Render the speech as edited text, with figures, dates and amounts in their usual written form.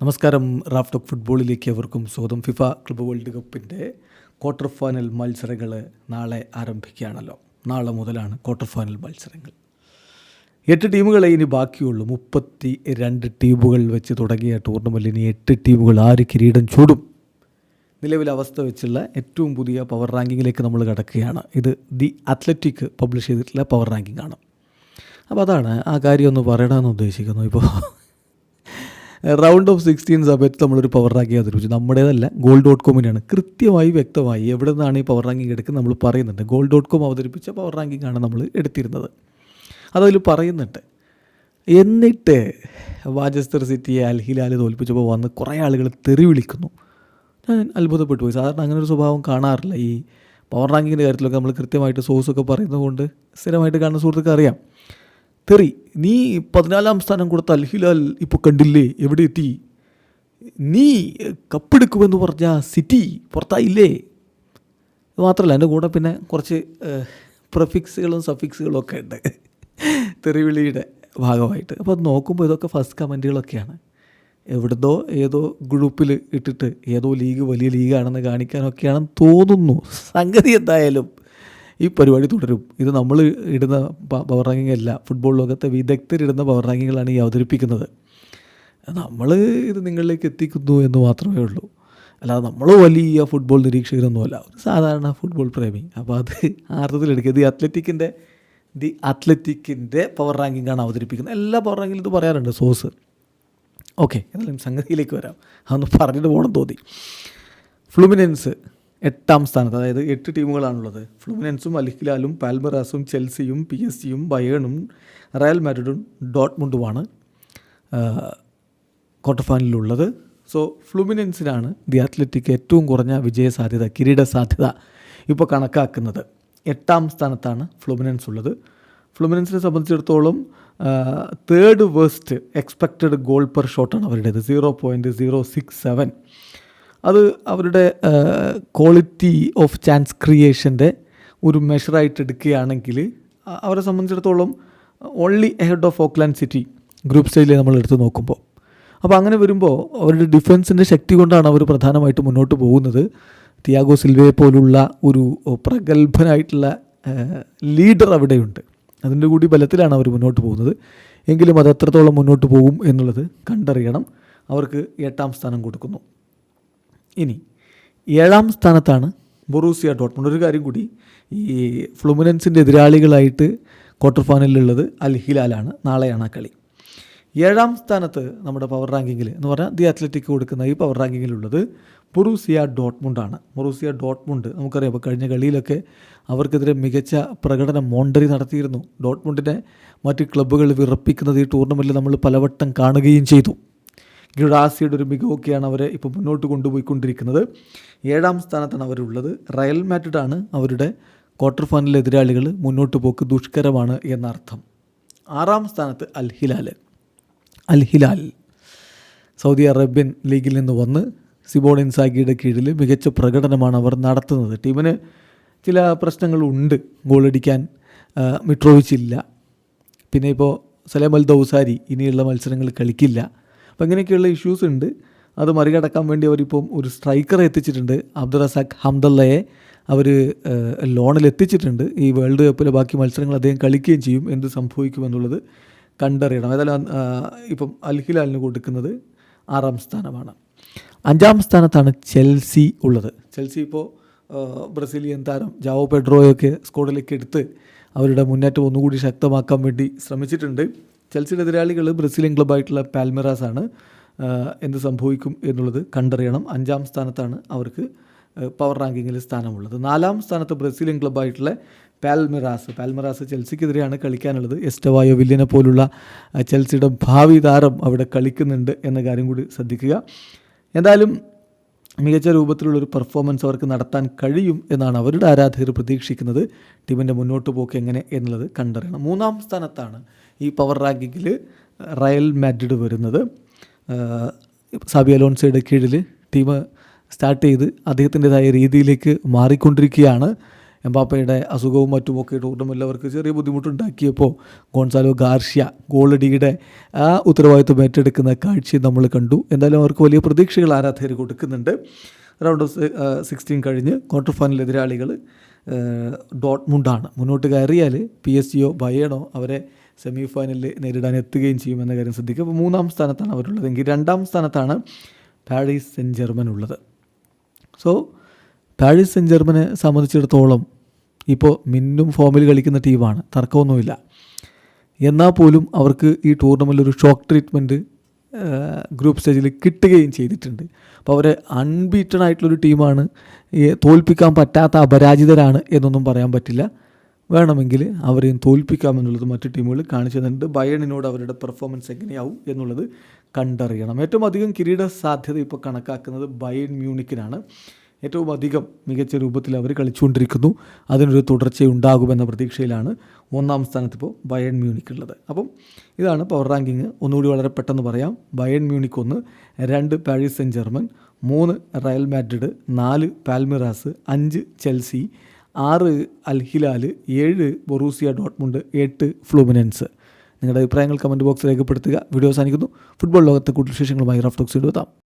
നമസ്കാരം. Raf talk ഫുട്ബോളിലേക്ക് അവർക്കും സ്വാഗതം. ഫിഫ ക്ലബ്ബ് വേൾഡ് കപ്പിൻ്റെ ക്വാർട്ടർ ഫൈനൽ മത്സരങ്ങൾ നാളെ ആരംഭിക്കുകയാണല്ലോ. നാളെ മുതലാണ് ക്വാർട്ടർ ഫൈനൽ മത്സരങ്ങൾ. 8 ടീമുകളെ ഇനി ബാക്കിയുള്ളൂ. 32 ടീമുകൾ വെച്ച് തുടങ്ങിയ ടൂർണമെൻറ്റിൽ ഇനി 8 ടീമുകൾ ആര് കിരീടം ചൂടും? നിലവിലെ അവസ്ഥ വെച്ചുള്ള ഏറ്റവും പുതിയ പവർ റാങ്കിങ്ങിലേക്ക് നമ്മൾ കടക്കുകയാണ്. ഇത് ദി അത്ലറ്റിക് പബ്ലിഷ് ചെയ്തിട്ടുള്ള പവർ റാങ്കിങ് ആണ്. അപ്പോൾ അതാണ് ആ കാര്യം ഒന്ന് പറയണമെന്ന് ഉദ്ദേശിക്കുന്നു. ഇപ്പോൾ റൗണ്ട് ഓഫ് 16 സമയത്ത് നമ്മളൊരു പവർ റാങ്കിങ് അവതരിപ്പിച്ചു. നമ്മുടേതല്ല, goal.comനാണ്. കൃത്യമായി വ്യക്തമായി എവിടെ നിന്നാണ് ഈ പവർ റാങ്കിങ് എടുക്കുന്നത് നമ്മൾ പറയുന്നുണ്ട്. goal.com അവതരിപ്പിച്ച പവർ റാങ്കിങ് ആണ് നമ്മൾ എടുത്തിരുന്നത്. അതതിൽ പറയുന്നുണ്ട്. എന്നിട്ട് മാഞ്ചസ്റ്റർ സിറ്റിയെ അൽ ഹിലാൽ തോൽപ്പിച്ചപ്പോൾ വന്ന് കുറേ ആളുകൾ തെറി വിളിക്കുന്നു. ഞാൻ അത്ഭുതപ്പെട്ടു പോയി. സാധാരണ അങ്ങനെ ഒരു സ്വഭാവം കാണാറില്ല. ഈ പവർ റാങ്കിങ്ങിൻ്റെ കാര്യത്തിലൊക്കെ നമ്മൾ കൃത്യമായിട്ട് സോഴ്സൊക്കെ പറയുന്നത് കൊണ്ട് സ്ഥിരമായിട്ട് കാണുന്ന സുഹൃത്തുക്കൾ അറിയാം. തെറി, നീ 14ാം സ്ഥാനം കൊടുത്ത അൽ ഹിലാൽ ഇപ്പോൾ കണ്ടില്ലേ എവിടെ എത്തി? നീ കപ്പെടുക്കുമെന്ന് പറഞ്ഞ സിറ്റി പുറത്തായില്ലേ? ഇത് മാത്രമല്ല, എൻ്റെ കൂടെ പിന്നെ കുറച്ച് പ്രിഫിക്സുകളും സഫിക്സുകളും ഒക്കെ ഉണ്ട് തെറിവിളിയുടെ ഭാഗമായിട്ട്. അപ്പോൾ അത് നോക്കുമ്പോൾ ഇതൊക്കെ ഫസ്റ്റ് കമൻറ്റുകളൊക്കെയാണ്. എവിടുന്നോ ഏതോ ഗ്രൂപ്പിൽ ഇട്ടിട്ട് ഏതോ ലീഗ് വലിയ ലീഗാണെന്ന് കാണിക്കാനൊക്കെയാണെന്ന് തോന്നുന്നു. സംഗതി എന്തായാലും ഈ പരിപാടി തുടരും. ഇത് നമ്മൾ ഇടുന്ന പവർ റാങ്കിങ് അല്ല, ഫുട്ബോൾ ലോകത്തെ വിദഗ്ധരിടുന്ന പവർ റാങ്കിങ്ങുകളാണ് ഈ അവതരിപ്പിക്കുന്നത്. നമ്മൾ ഇത് നിങ്ങളിലേക്ക് എത്തിക്കുന്നു എന്ന് മാത്രമേ ഉള്ളൂ. അല്ലാതെ നമ്മൾ വലിയ ഫുട്ബോൾ നിരീക്ഷകരൊന്നുമല്ല, ഒരു സാധാരണ ഫുട്ബോൾ പ്രേമി. അപ്പോൾ അത് അർത്ഥത്തിലെടുക്കുക. ദി അത്ലറ്റിക്കിൻ്റെ പവർ റാങ്കിങ്ങാണ് അവതരിപ്പിക്കുന്നത്. എല്ലാ പവർ റാങ്കിലും ഇത് പറയാറുണ്ട്, സോഴ്സ്. ഓക്കെ, എന്നാലും സംഗതിയിലേക്ക് വരാം. അതൊന്ന് പറഞ്ഞിട്ട് പോകണം തോന്നി. ഫ്ലുമിനൻസ് 8ാം സ്ഥാനത്ത്, അതായത് 8 ടീമുകളാണുള്ളത്. ഫ്ലുമിനൻസും അൽ ഹിലാലും പാൽമറാസും ചെൽസിയും PSG-യും ബയേണും റയൽ മാഡ്രിഡും ഡോട്ട്മുണ്ടുമാണ് ക്വാർട്ടർ ഫൈനലിലുള്ളത്. സോ ഫ്ലുമിനൻസിനാണ് ദി അത്ലറ്റിക് ഏറ്റവും കുറഞ്ഞ വിജയസാധ്യത, കിരീട സാധ്യത ഇപ്പോൾ കണക്കാക്കുന്നത്. 8ാം സ്ഥാനത്താണ് ഫ്ലുമിനൻസ് ഉള്ളത്. ഫ്ലുമിനൻസിനെ സംബന്ധിച്ചിടത്തോളം third worst expected goal per ഷോട്ടാണ് അവരുടേത്, 0.067. അത് അവരുടെ ക്വാളിറ്റി ഓഫ് ചാൻസ് ക്രിയേഷൻ്റെ ഒരു മെഷറായിട്ട് എടുക്കുകയാണെങ്കിൽ അവരെ സംബന്ധിച്ചിടത്തോളം only ahead of Auckland city group സ്റ്റേജിൽ നമ്മൾ എടുത്ത് നോക്കുമ്പോൾ. അപ്പോൾ അങ്ങനെ വരുമ്പോൾ അവരുടെ ഡിഫൻസിൻ്റെ ശക്തി കൊണ്ടാണ് അവർ പ്രധാനമായിട്ട് മുന്നോട്ട് പോകുന്നത്. തിയാഗോ സിൽവയെ പോലുള്ള ഒരു പ്രഗത്ഭനായിട്ടുള്ള ലീഡർ അവിടെയുണ്ട്. അതിൻ്റെ കൂടി ബലത്തിലാണ് അവർ മുന്നോട്ട് പോകുന്നത്. എങ്കിലും അത് എത്രത്തോളം മുന്നോട്ട് പോകും എന്നുള്ളത് കണ്ടറിയണം. അവർക്ക് 8ാം സ്ഥാനം കൊടുക്കുന്നു. ഇനി 7ാം സ്ഥാനത്താണ് ബൊറൂസിയ ഡോട്ട്മുണ്ട്. ഒരു കാര്യം കൂടി, ഈ ഫ്ലുമിനൻസിൻ്റെ എതിരാളികളായിട്ട് ക്വാർട്ടർ ഫൈനലിലുള്ളത് അൽ ഹിലാലാണ്. നാളെയാണ് ആ കളി. 7ാം സ്ഥാനത്ത് നമ്മുടെ പവർ റാങ്കിങ്ങിൽ എന്ന് പറഞ്ഞാൽ ദി അത്ലറ്റിക് കൊടുക്കുന്ന ഈ പവർ റാങ്കിങ്ങിലുള്ളത് ബൊറൂസിയ ഡോട്ട്മുണ്ടാണ്. ബൊറൂസിയ ഡോട്ട്മുണ്ട് നമുക്കറിയാം, അപ്പോൾ കഴിഞ്ഞ കളിയിലൊക്കെ അവർക്കെതിരെ മികച്ച പ്രകടനം മോണ്ടറി നടത്തിയിരുന്നു. ഡോട്ട്മുണ്ടിനെ മറ്റ് ക്ലബ്ബുകൾ വിറപ്പിക്കുന്നത് ഈ ടൂർണമെൻറ്റിൽ നമ്മൾ പലവട്ടം കാണുകയും ചെയ്തു. ഗുഡാസിയുടെ ഒരു മികവൊക്കെയാണ് അവരെ ഇപ്പോൾ മുന്നോട്ട് കൊണ്ടുപോയിക്കൊണ്ടിരിക്കുന്നത്. 7ാം സ്ഥാനത്താണ് അവരുള്ളത്. റയൽ മാഡ്രിഡാണ് അവരുടെ ക്വാർട്ടർ ഫൈനൽ എതിരാളികൾ. മുന്നോട്ട് പോക്ക് ദുഷ്കരമാണ് എന്നർത്ഥം. 6ാം സ്ഥാനത്ത് അൽ ഹിലാൽ സൗദി അറേബ്യൻ ലീഗിൽ നിന്ന് വന്ന് സിമോൺ ഇൻസാഗിയുടെ കീഴിൽ മികച്ച പ്രകടനമാണ് അവർ നടത്തുന്നത്. ടീമിന് ചില പ്രശ്നങ്ങളുണ്ട്. ഗോളടിക്കാൻ മിട്രോവിച്ച് ഇല്ല. പിന്നെ ഇപ്പോൾ സലേം അൽ ദൗസാരി ഇനിയുള്ള മത്സരങ്ങൾ കളിക്കില്ല. അപ്പോൾ അങ്ങനെയൊക്കെയുള്ള ഇഷ്യൂസ് ഉണ്ട്. അത് മറികടക്കാൻ വേണ്ടി അവരിപ്പം ഒരു സ്ട്രൈക്കറെ എത്തിച്ചിട്ടുണ്ട്. അബ്ദുറസാഖ് ഹംദല്ലയെ അവർ ലോണിൽ എത്തിച്ചിട്ടുണ്ട്. ഈ വേൾഡ് കപ്പിലെ ബാക്കി മത്സരങ്ങൾ അദ്ദേഹം കളിക്കുകയും ചെയ്യും. എന്ത് സംഭവിക്കുമെന്നുള്ളത് കണ്ടറിയണം. ഏതായാലും ഇപ്പം അൽ ഹിലാലിന് കൊടുക്കുന്നത് 6ാം സ്ഥാനമാണ്. 5ാം സ്ഥാനത്താണ് ചെൽസി ഉള്ളത്. ചെൽസി ഇപ്പോൾ ബ്രസീലിയൻ താരം ജാവോ പെഡ്രോയൊക്കെ സ്ക്വാഡിലേക്ക് എടുത്ത് അവരുടെ മുന്നേറ്റം ഒന്നുകൂടി ശക്തമാക്കാൻ വേണ്ടി ശ്രമിച്ചിട്ടുണ്ട്. ചെൽസിയുടെ എതിരാളികൾ ബ്രസീലിയൻ ക്ലബ്ബായിട്ടുള്ള പാൽമിറാസ് ആണ്. എന്ത് സംഭവിക്കും എന്നുള്ളത് കണ്ടറിയണം. 5ാം സ്ഥാനത്താണ് അവർക്ക് പവർ റാങ്കിങ്ങിൽ സ്ഥാനമുള്ളത്. 4ാം സ്ഥാനത്ത് ബ്രസീലിയൻ ക്ലബ്ബായിട്ടുള്ള പാൽമിറാസ് ചെൽസിക്കെതിരെയാണ് കളിക്കാനുള്ളത്. എസ്റ്റവായോ വില്യനെ പോലുള്ള ചെൽസിയുടെ ഭാവി താരം അവിടെ കളിക്കുന്നുണ്ട് എന്ന കാര്യം കൂടി ശ്രദ്ധിക്കുക. എന്തായാലും മികച്ച രൂപത്തിലുള്ളൊരു പെർഫോമൻസ് അവർക്ക് നടത്താൻ കഴിയും എന്നാണ് അവരുടെ ആരാധകർ പ്രതീക്ഷിക്കുന്നത്. ടീമിൻ്റെ മുന്നോട്ട് പോക്ക് എങ്ങനെ എന്നുള്ളത് കണ്ടറിയണം. 3ാം സ്ഥാനത്താണ് ഈ പവർ റാങ്കിങ്ങിൽ റയൽ മാഡ്രിഡ് വരുന്നത്. സാബി അലോൺസോയുടെ കീഴിൽ ടീം സ്റ്റാർട്ട് ചെയ്ത് അദ്ദേഹത്തിൻ്റെതായ രീതിയിലേക്ക് മാറിക്കൊണ്ടിരിക്കുകയാണ്. എംബാപ്പയുടെ അസുഖവും മറ്റുമൊക്കെ ടൂർണമെൻറ്റിൽ അവർക്ക് ചെറിയ ബുദ്ധിമുട്ടുണ്ടാക്കിയപ്പോൾ ഗോൺസാലോ ഗാർഷ്യ ഗോളടിയുടെ ആ ഉത്തരവാദിത്വം ഏറ്റെടുക്കുന്ന കാഴ്ചയും നമ്മൾ കണ്ടു. എന്തായാലും അവർക്ക് വലിയ പ്രതീക്ഷകൾ ആരാധകർ കൊടുക്കുന്നുണ്ട്. റൗണ്ട് ഓഫ് 16 കഴിഞ്ഞ് ക്വാർട്ടർ ഫൈനൽ എതിരാളികൾ ഡോട്ട്മുണ്ടാണ്. മുന്നോട്ട് കയറിയാൽ PSG ബയേണോ അവരെ സെമി ഫൈനലിൽ നേരിടാൻ എത്തുകയും ചെയ്യുമെന്ന കാര്യം ശ്രദ്ധിക്കുക. അപ്പോൾ 3-ാം സ്ഥാനത്താണ് അവരുള്ളതെങ്കിൽ 2-ാം സ്ഥാനത്താണ് പാരീസ് സെൻ ജെർമൻ ഉള്ളത്. സോ പാരീസ് സെൻ ജെർമനെ സംബന്ധിച്ചിടത്തോളം ഇപ്പോൾ മിന്നും ഫോമിൽ കളിക്കുന്ന ടീമാണ്, തർക്കമൊന്നുമില്ല. എന്നാൽ പോലും അവർക്ക് ഈ ടൂർണമെൻറ്റിൽ ഒരു ഷോക്ക് ട്രീറ്റ്മെൻറ്റ് ഗ്രൂപ്പ് സ്റ്റേജിൽ കിട്ടുകയും ചെയ്തിട്ടുണ്ട്. അപ്പോൾ അവരെ അൺബീറ്റൺ ആയിട്ടുള്ളൊരു ടീമാണ്, തോൽപ്പിക്കാൻ പറ്റാത്ത അപരാജിതരാണ് എന്നൊന്നും പറയാൻ പറ്റില്ല. വേണമെങ്കിൽ അവരെയും തോൽപ്പിക്കാമെന്നുള്ളത് മറ്റു ടീമുകൾ കാണിച്ചു തന്നിട്ടുണ്ട്. ബയേണിനോട് അവരുടെ പെർഫോമൻസ് എങ്ങനെയാവും എന്നുള്ളത് കണ്ടറിയണം. ഏറ്റവും അധികം കിരീട സാധ്യത ഇപ്പോൾ കണക്കാക്കുന്നത് ബയേൺ മ്യൂണിക്കിനാണ്. ഏറ്റവും അധികം മികച്ച രൂപത്തിൽ അവർ കളിച്ചുകൊണ്ടിരിക്കുന്നു. അതിനൊരു തുടർച്ചയുണ്ടാകുമെന്ന പ്രതീക്ഷയിലാണ് 1-ാം സ്ഥാനത്ത് ഇപ്പോൾ ബയേൺ മ്യൂണിക് ഉള്ളത്. അപ്പം ഇതാണ് പവർ റാങ്കിങ്. ഒന്നുകൂടി വളരെ പെട്ടെന്ന് പറയാം. Bayern Munich 1, 2 Paris Sen Germain, 3 Real Madrid, 4 Palmeiras, 5 Chelsea, 6 അൽ ഹിലാൽ, 7 ബൊറൂസിയ ഡോട്ട്മുണ്ട്, 8 ഫ്ലൂമിനൻസ്. നിങ്ങളുടെ അഭിപ്രായങ്ങൾ കമൻറ്റ് ബോക്സിൽ രേഖപ്പെടുത്തുക. വീഡിയോ അവസാനിക്കുന്നു. ഫുട്ബോൾ ലോകത്തെ കൂടുതൽ വിശേഷങ്ങളുമായി റഫ് ടോക്സ് എത്താം.